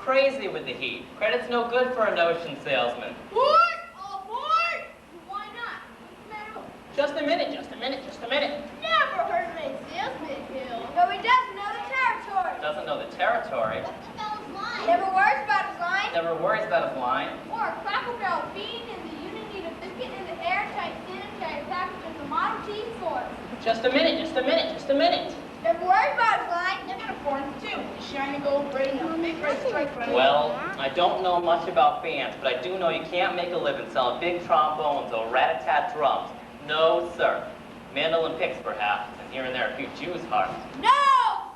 Crazy with the heat. Credit's no good for a notion salesman. What? All aboard? Why not? Just a minute, just a minute, just a minute. Never heard of a salesman hill. But he doesn't know the territory. Doesn't know the territory. What's the fellow's line? Never worries about his line. Never worries about his line. Or a Cracker Barrel bean in the Unity, the biscuit in the airtight sanitary package in the Model T source. Just a minute, just a minute, just a minute. Never worries about his line. They're gonna form too. The shiny gold braid and a big red stripe. Well, I don't know much about bands, but I do know you can't make a living selling big trombones or rat-a-tat drums. No, sir. Mandolin picks, perhaps, and here and there a few Jews' hearts. No!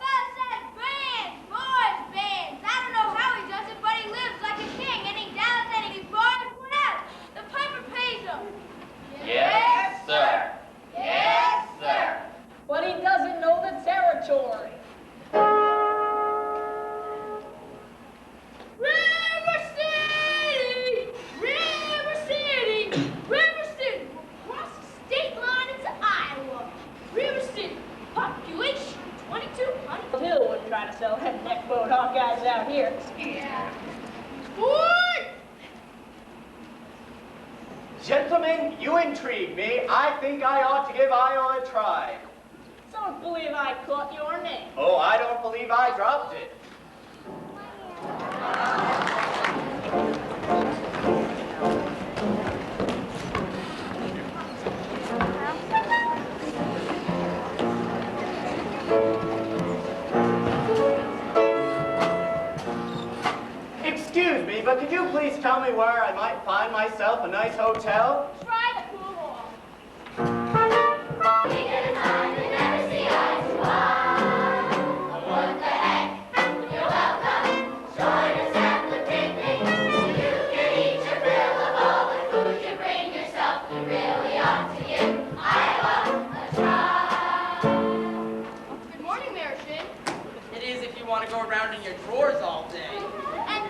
Fella said bands! Boys, bands! I don't know how he does it, but he lives like a king, and he does, and he boys, whatever. The piper pays him. Yes, sir. Yes, sir. But he doesn't know the territory. River City! River City! River City! We'll cross the state line into Iowa. River City. Population 2,200. Hill wouldn't try to sell redneck boat Hawkeyes out here. Yeah. Boy! Gentlemen, you intrigue me. I think I ought to give Iowa a try. Don't believe I caught your name. Oh, I don't believe I dropped it. Excuse me, but could you please tell me where I might find myself a nice hotel? Try the cool off. Go around in your drawers all day. And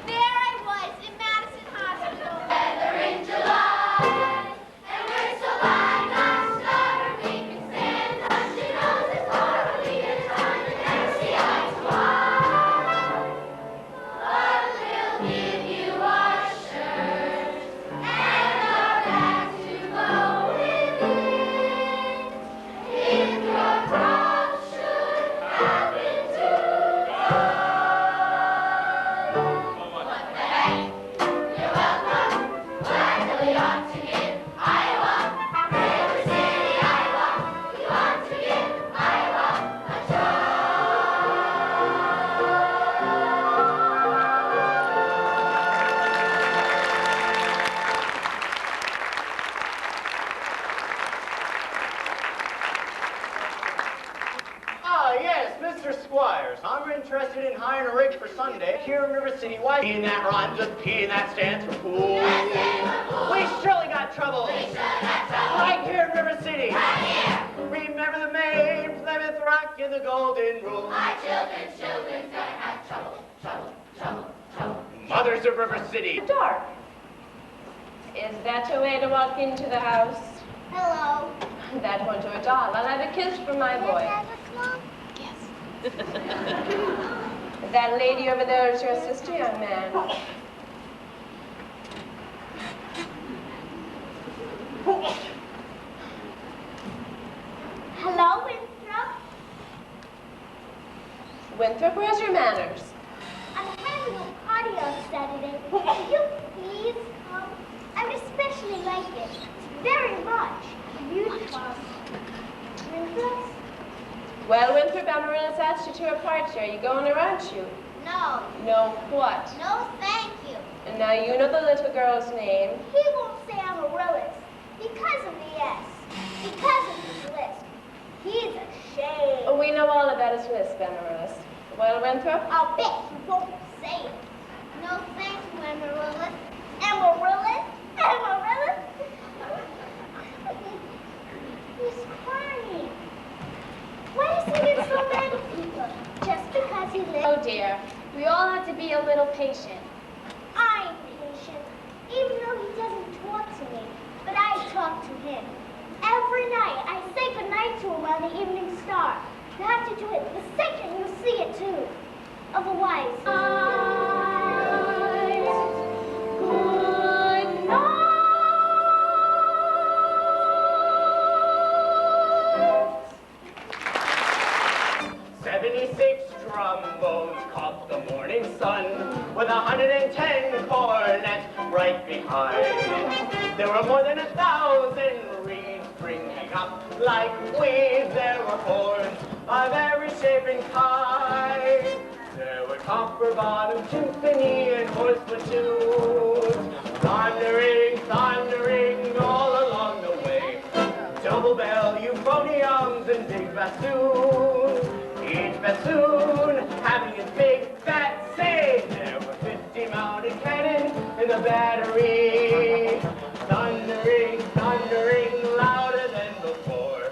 there I was in Madison Hospital. Weather in July, and we're so like a starter. We can stand touching nose as far as we get time to never see eye to eye. But we'll give you our shirts and our bags to go with it. If your prom should happen to interested in hiring a rig for Sunday here in River City. Why? P in that rhymes with P and that stands for pool. We surely got trouble. Right here in River City. Right here. Remember the Maid, Plymouth Rock, and the Golden Rule. My children's gonna have trouble. Mothers of River City. Dark. Is that your way to walk into the house? Hello. That won't do at all. I'll have a kiss from my boy. That lady over there is your sister, young man. Hello, Winthrop. Winthrop, where's your manners? I'm having a party on Saturday. Will you please come? I would especially like it. Very much. You come. Winthrop? Well, Winthrop, I'm a real attached you to a party. Are you going or aren't you? No. No what? No, thank you. And now you know the little girl's name. He won't say Amaryllis because of the S. Because of his lisp. He's ashamed. Oh, we know all about his lisp, Amaryllis. Well, Winthrop? I'll bet he won't say it. No, thank you, Amaryllis. Amaryllis? Amaryllis? He's crying. Why does he get so mad at people? Just because he lives. Oh dear, we all have to be a little patient. I'm patient, even though he doesn't talk to me. But I talk to him. Every night, I say goodnight to him on the evening star. You have to do it the second you see it, too. Otherwise, good night. 76 trombones caught the morning sun with 110 cornets right behind. There were more than 1,000 reeds springing up like weeds. There were horns of every shape and kind. There were copper-bottom timpani and horse platoons, thundering, thundering all along the way. Double bell, euphoniums, and big bassoons. Each bassoon having its big fat say. There were 50 mounted cannon in the battery, thundering, thundering louder than before.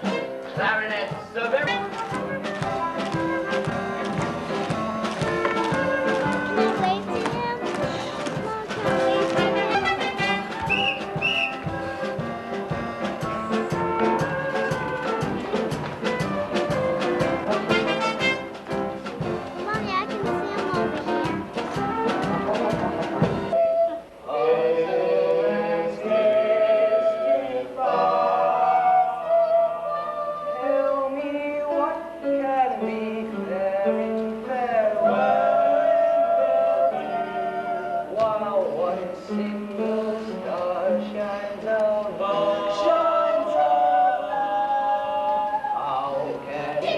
Clarinets of every... Can I wave to him? Come on, can I wave to Mommy, I can see him over here. Tell me what can be very farewell while one single star shines above. Shines above. How can he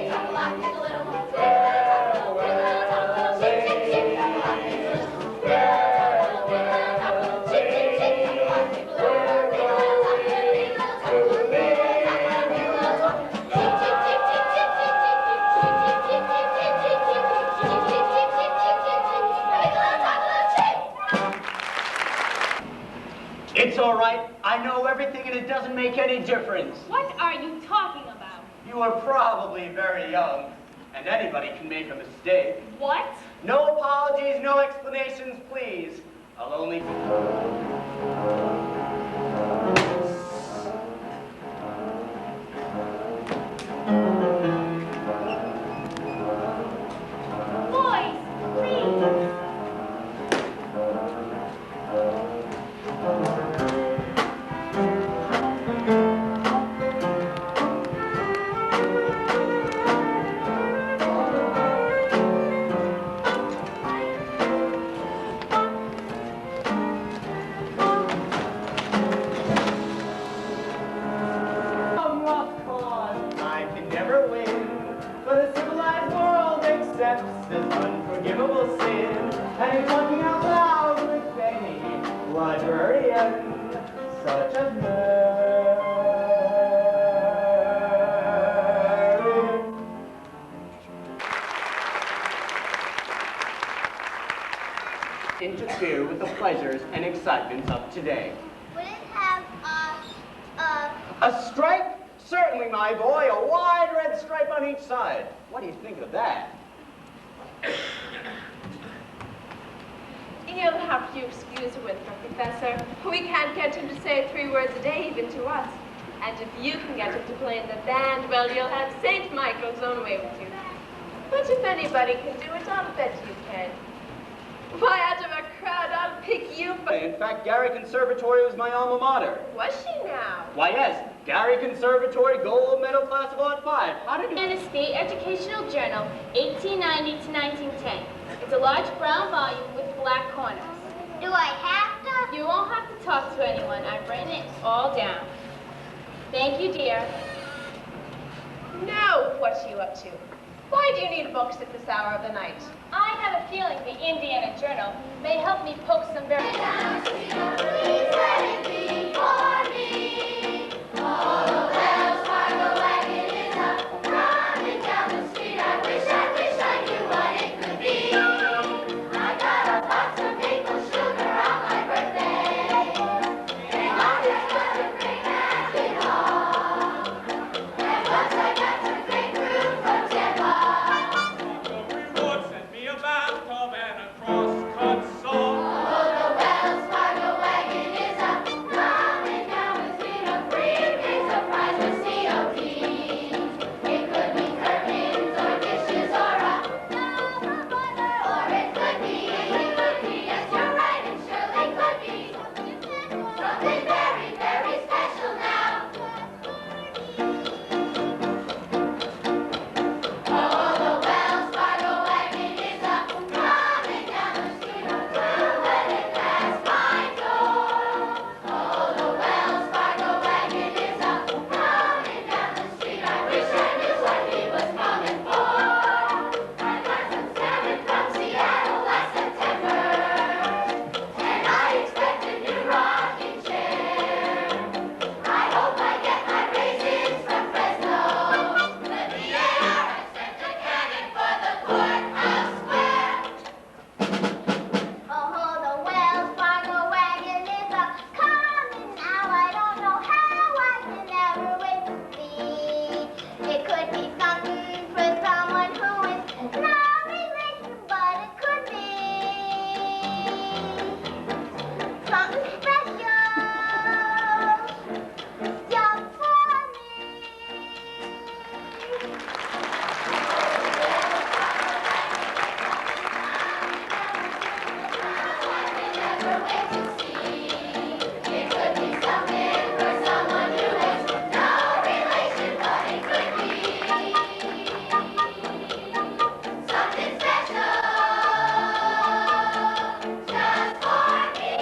It's all right. I know everything and it doesn't make any difference. What are you talking about? You are probably very young, and anybody can make a mistake. What? No apologies, no explanations, please. I'll only... Boys, please. Come on, I can never win, but a civilized world accepts this unforgivable sin, and it's talking out loud with any librarian, such a nerd. Interfere with the pleasures and excitements of today. Would it have A stripe? Certainly, my boy. A wide red stripe on each side. What do you think of that? You'll have to excuse Winthrop, Professor. We can't get him to say 3 words a day, even to us. And if you can get him to play in the band, well, you'll have St. Michael's own way with you. But if anybody can do it, I'll bet you can. Why, out of a crowd, I'll pick you for... In fact, Gary Conservatory was my alma mater. Was she now? Why, yes. Gary Conservatory, gold medal class of art 5. How did you... And a state educational journal, 1890 to 1910. It's a large brown volume with black corners. do I have to? You won't have to talk to anyone. I've written it all down. Thank you, dear. Now, what are you up to? Why do you need books at this hour of the night? I have a feeling that may help me poke some berries. Please let it be for me. Oh, the Wells Fargo wagon is up, running down the street. I wish I knew what it could be. I got a box of maple sugar on my birthday, and I just got to bring that kid home. And once I got to grapefruit from Tampa. Lord sent me a bathtub and a cross-cut saw. Oh, the Wells Fargo wagon is up, coming down the street. A free surprise with COTs. It could be curtains or dishes or a or it could be, yes, you're right, it surely could be something very, very special now. Oh, the Wells Fargo wagon is up, coming down the street. Don't let it pass my door. Oh, the Wells Fargo wagon is up, coming down the street. I wish I knew what he was coming for. I got some salmon from Seattle last September, and I expect a new rocking chair. I hope I get my raisins from Fresno. Let me air, I sent a cannon for the courthouse square. Oh, the Wells Fargo wagon is a coming now. I don't know how I can ever wait to see. It could be something for someone who is no relation, but it could be something special just for me. Never wait to see. It could be something for someone who is no relation, but it could be something special just for me.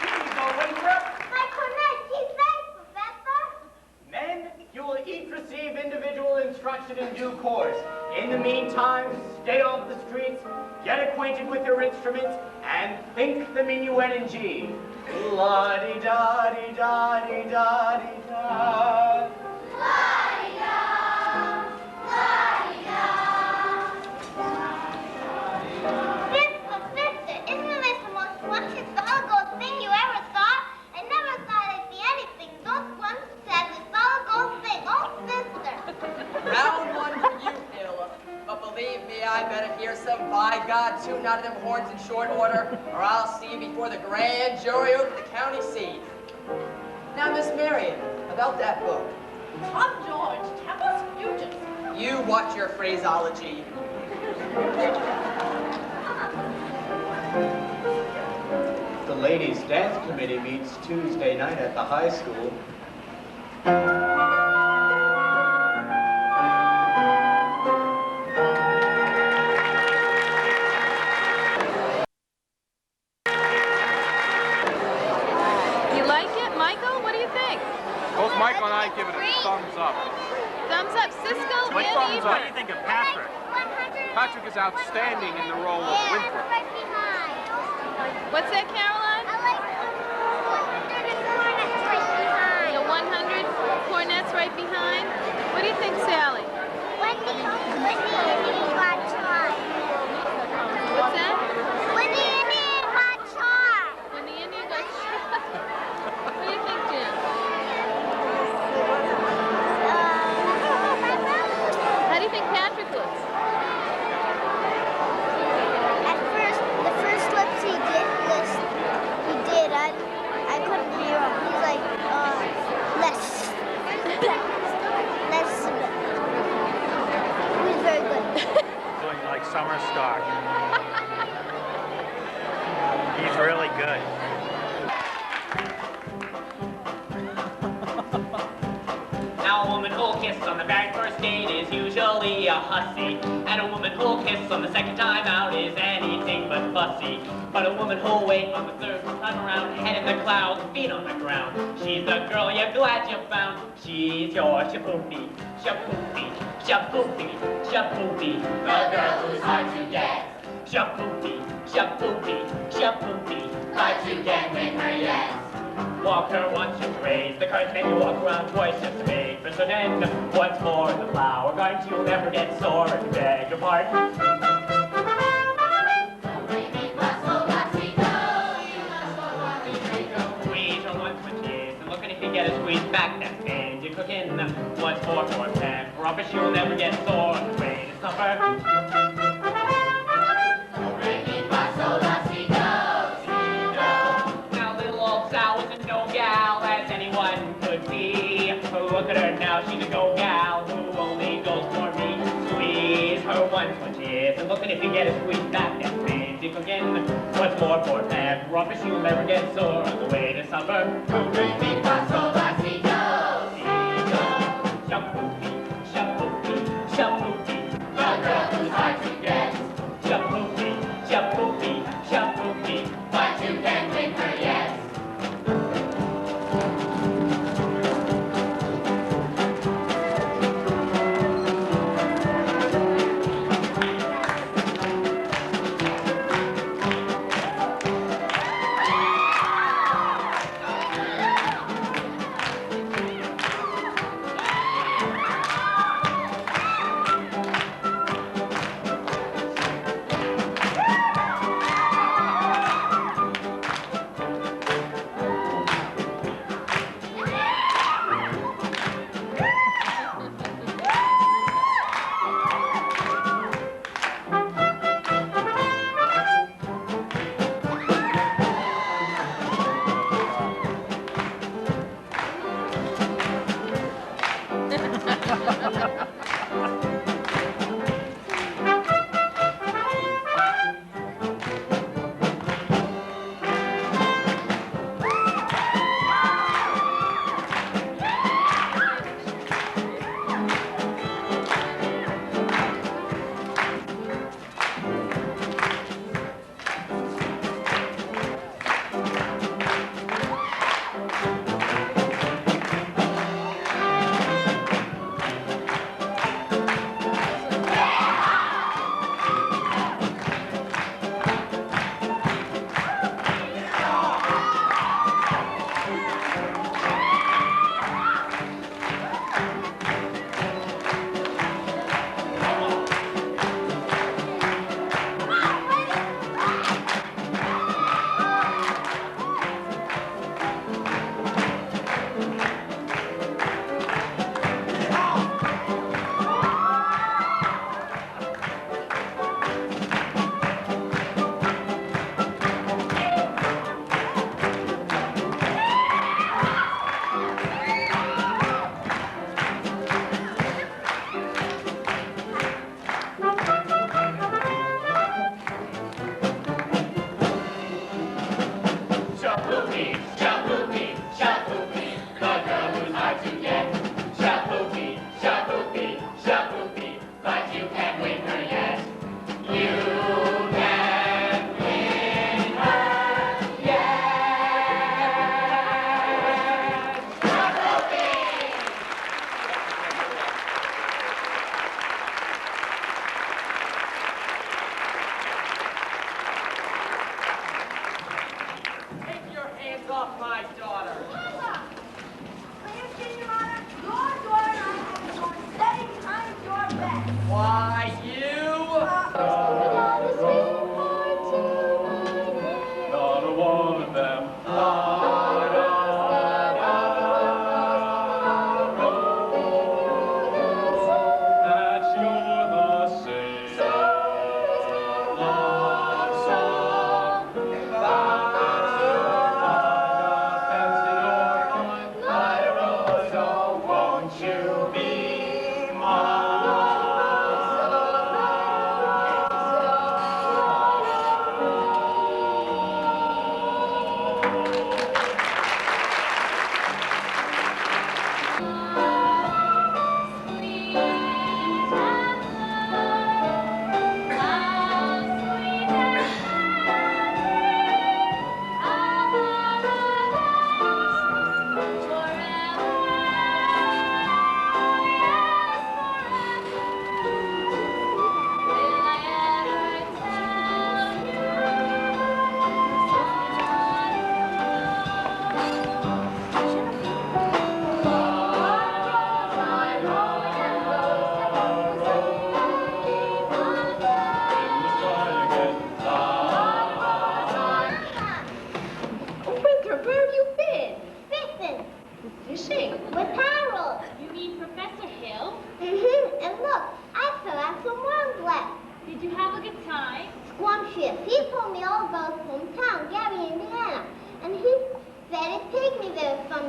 Here you go, waiter. My cornet, gee, thanks, Professor. Men, you will each receive individual instruction in due course. In the meantime, stay off the streets, get acquainted with your instruments, and think the minuet in G. La-di-da-di-da-di-da-di-da. La-di-da, la-di-da. This, Professor, isn't this the most wonderful solo thing you ever saw? I never thought I'd be anything. Those ones said the solo thing. Oh, sister. Round one for you, Hill. But believe me, I better hear some by God tune out of them horns in short order, or I'll see you before the grand jury over the county seat. Now, Miss Marion, about that book. Tom George, Tempus Fugit. You watch your phraseology. The ladies' dance committee meets Tuesday night at the high school. You like it, Michael? What do you think? Both Michael and I give it a thumbs up. Thumbs up, Cisco, What Andy. thumbs up? What do you think of Patrick? 100. Patrick is outstanding in the role of Yeah, Winthrop. right behind. What's that, Caroline? I like 100 and cornets right behind. The 100 cornets right behind. What do you think, Sally? Wendy got charred. What's that? Wendy Indian got charred. When the Indian got shot. What do you think, Jim? How do you think Patrick looks? At first, the first lips he did, I couldn't hear him. He's like, less. He was very good. Doing like summer stock. He's really good. Now a woman who kisses on the very first date is usually a hussy. And a woman who'll kiss on the second time out is anything but fussy. But a woman who'll wait on the third time around, head in the clouds, feet on the ground. She's the girl you're glad you found. She's your shapoopy, shapoopy, shapoopy, shapoopy. The girl who's hard to get. Shapoopy, shapoopy, shapoopy. But you can win her, yes. Walk her once, you raise the curtain, and you walk around twice just to make for certain. Once more in the flower garden, you'll never get sore if you beg your pardon. Squeeze her once when she is, and look, and if you get a squeeze back, that's and you're cooking. Once more for a pan, rubbish, you'll never get sore on the way to supper. Look at her now, she's a go-gal who only goes for me. Squeeze her once when she is, and look, and if you get a squeeze back, that means you again. Once more for Pam, rubbish, you'll never get sore on the way to supper. Shapoopy, shapoopy, shapoopy. The girl who's hard to get. Shapoopy, shapoopy, shapoopy. But you can win her, yes.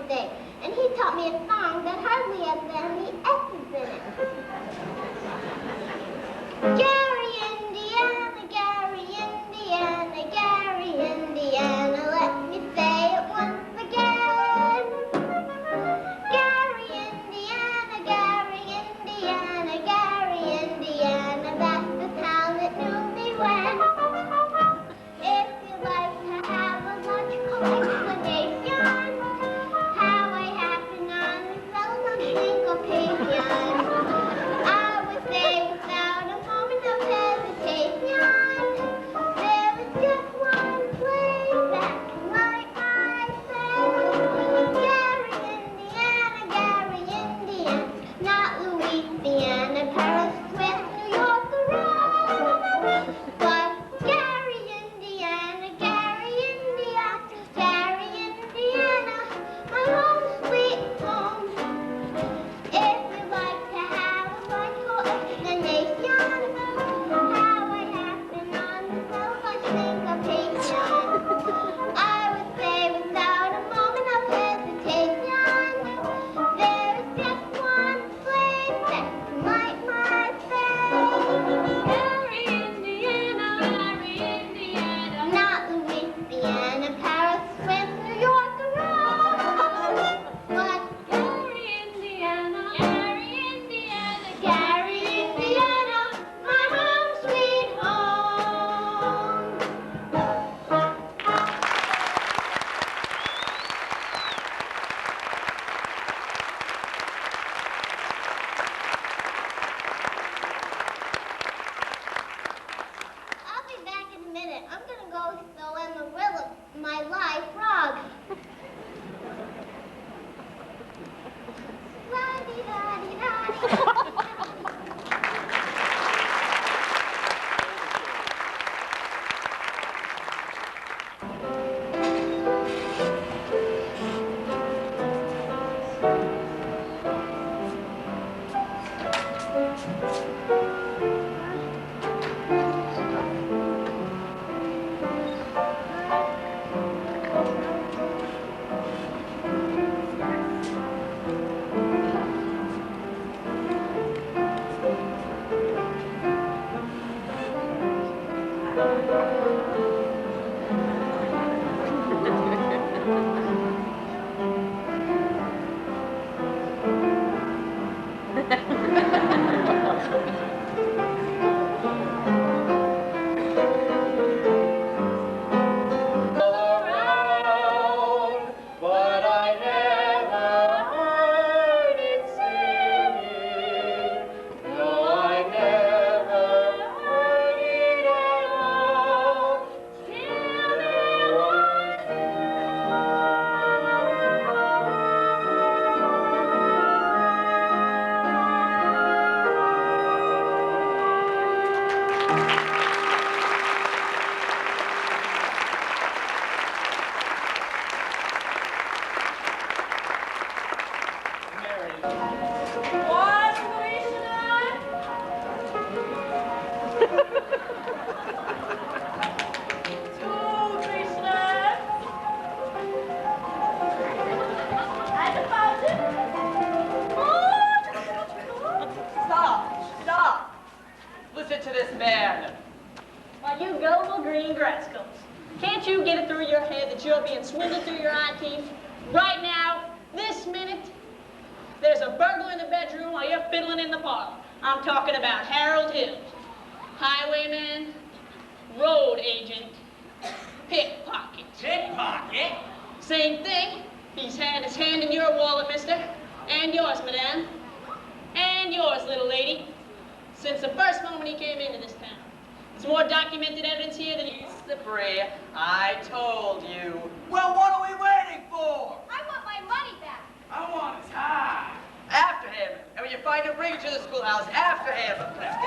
day, and he taught me a song that hardly has any S's in it. Gary, Indiana, Gary, Indiana, Gary, Indiana, let me say it once again. Gary, Indiana, Gary, Indiana, Gary, Indiana, that's the town that knew me when. If you'd like to have a logical explanation, how I happen on the seldom syncopation, I would say without a moment of hesitation, there is just one place that can light my face. Gary, Indiana, Gary, Indiana, not Louisiana, Paris, Swiss, New York, or Rome. But Gary, Indiana, Gary, Indiana, Gary, Indiana, my home sweet home. If you'd like to have a logical explanation, how I happen on the selfish syncopation, I would say without a moment of hesitation, there is just one place that can light my face. Gary, Indiana, Gary, Indiana, not Louisiana, Paris, Swiss, New York, or Rome. But Gary, Indiana, Gary, Indiana, Gary, Indiana, my home sweet home. I'll be back in a minute. I'm gonna go show Amarillo my live frog. La-dee-da-dee-da-dee. Around, but I never heard it singing. No, I never heard it at all. Till there was One Grecian. Two Grecian. And a fountain. Stop! Listen to this man. Why, you gullible green rascals. Can't you get it through your head that you're being swindled through your eye teeth? Right now, this minute, there's a burglar in the bedroom while you're fiddling in the parlor. I'm talking about Harold Hill. Highwayman, road agent, pickpocket. Pickpocket? Same thing. He's had his hand in your wallet, mister. And yours, madame. And yours, little lady. Since the first moment he came into this town. There's more documented evidence here than you... Slippery, I told you. Well, what are we waiting for? I want my money back. I want his high. After him. And when you find him, bring him to the schoolhouse. After him. Let's go!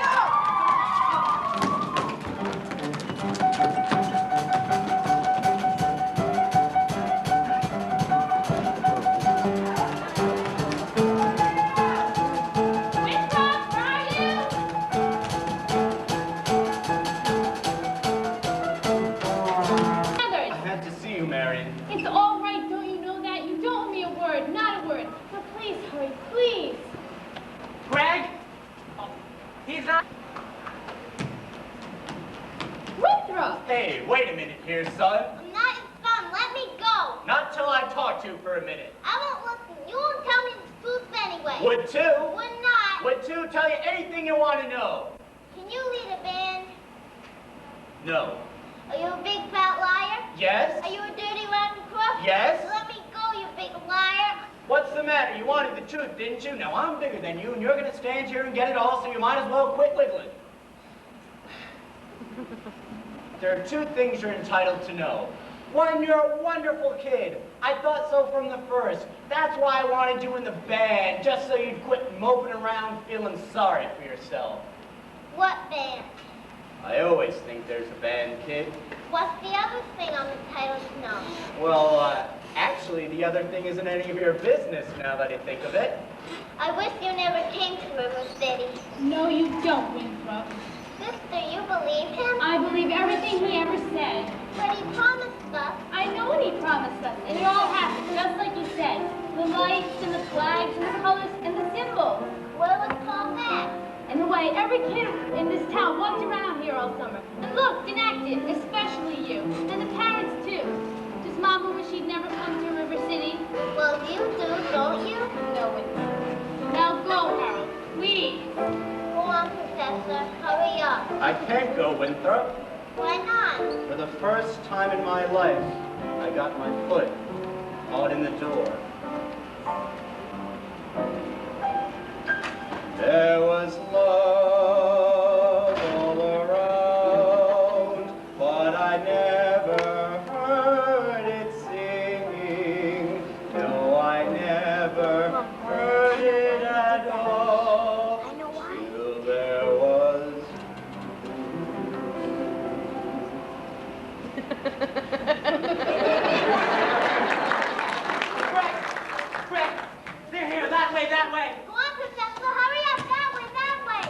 It's all right, don't you know that? You don't owe me a word. please. Greg? Oh, he's not. Winthrop! Hey, wait a minute here, son. I'm not your son. Let me go. Not till I talk to you for a minute. I won't listen. You won't tell me the truth anyway. Would too. Would not. Would too tell you anything you want to know. Can you lead a band? No. Are you a big fat liar? Yes? Are you a dirty rotten crook? Yes? Let me go, you big liar. What's the matter? You wanted the truth, didn't you? Now I'm bigger than you, and you're going to stand here and get it all, so you might as well quit wiggling. There are two things you're entitled to know. One, you're a wonderful kid. I thought so from the first. That's why I wanted you in the band, just so you'd quit moping around feeling sorry for yourself. What band? I always think there's a band, kid. What's the other thing I'm entitled to know? Well, actually, the other thing isn't any of your business now that I think of it. I wish you never came to River City. No, you don't, Winthrop. Sister, you believe him? I believe everything he ever said. But he promised us. I know what he promised us, and it all happened just like he said. The lights and the flags and the colors and the symbols. What was called that? And the way every kid in this town walked around here all summer and looked and acted, especially you, and the parents too. Does Mama wish she'd never come to River City? Well, you do, don't you? No, Winthrop. Now go, Harold, please. Go on, Professor. Hurry up. I can't go, Winthrop. Why not? For the first time in my life, I got my foot caught in the door. There was love all around, but I never heard it singing. No, I never heard it at all. I know why. Till there was. Greg! They're here, that way, that way! Go on, Professor. Hurry up. That way, that way.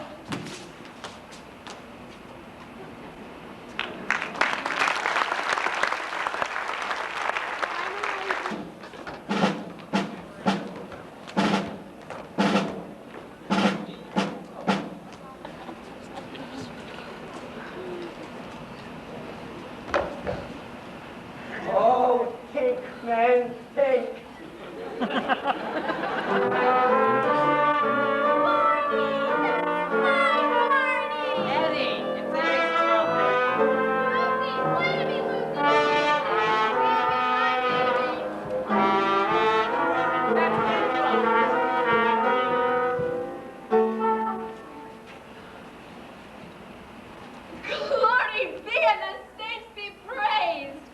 Oh, take, man, take. Eddie, it's Eddie from Lucy, wait a minute, Glory be and the saints be praised.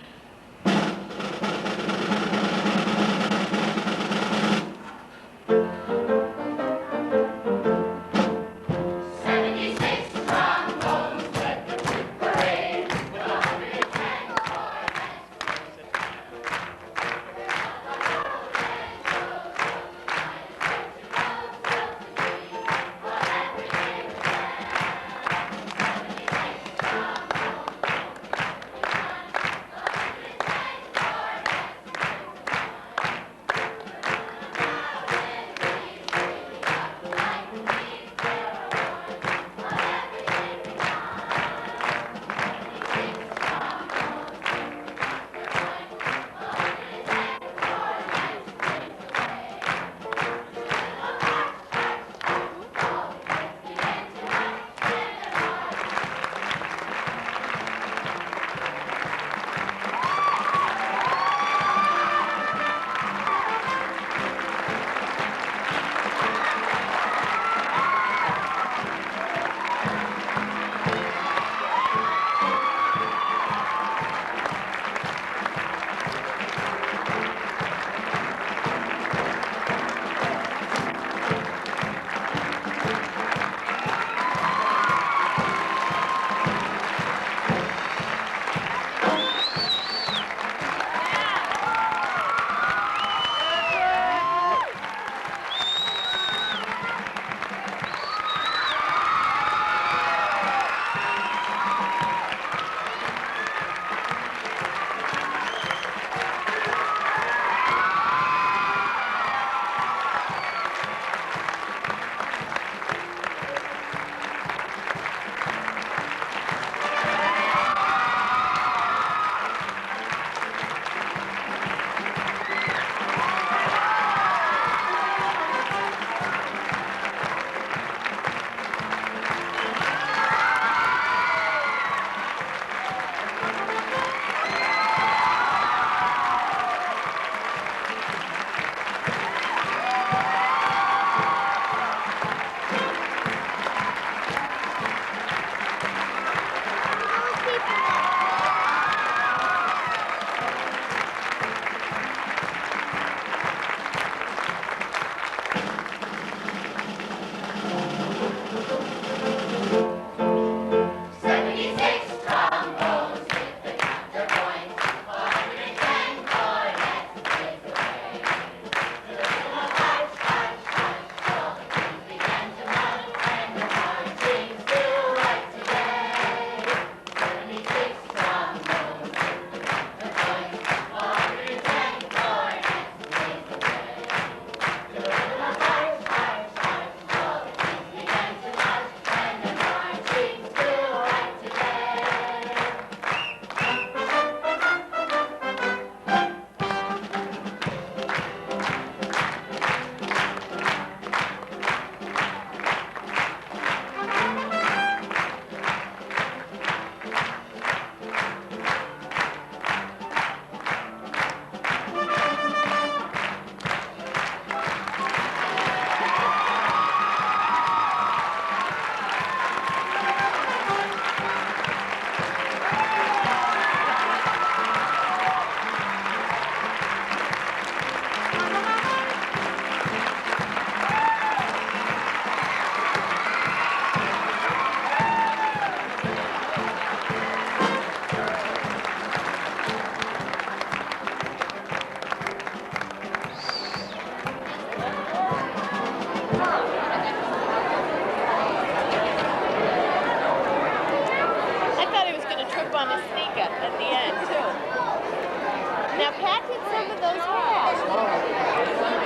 planted some of those hairs.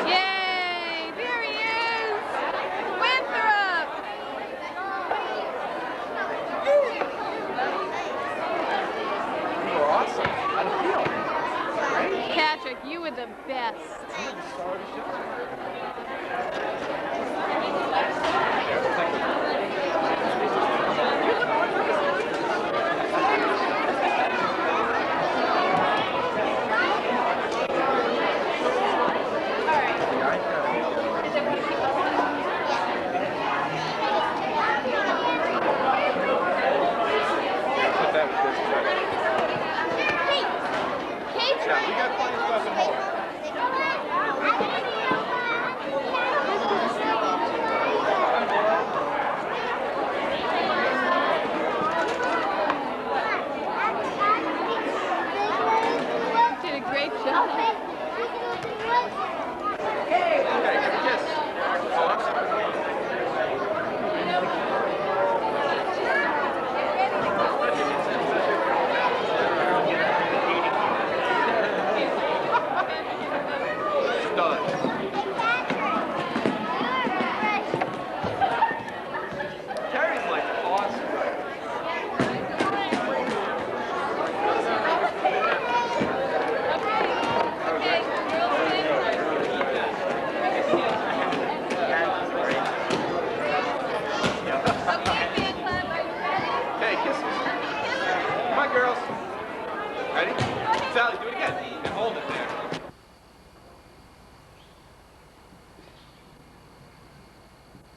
Yay! There he is! Winthrop! You were awesome. How'd it feel? Great. Patrick, you were the best. You were the star of the show. Put that with this check. Yeah, we got plenty of stuff at home. Did a great job. Okay, give a kiss. Oh, done. Terry's like awesome. Okay, kisses. Come on, girls. Ready? Sally, do it again. And hold it there.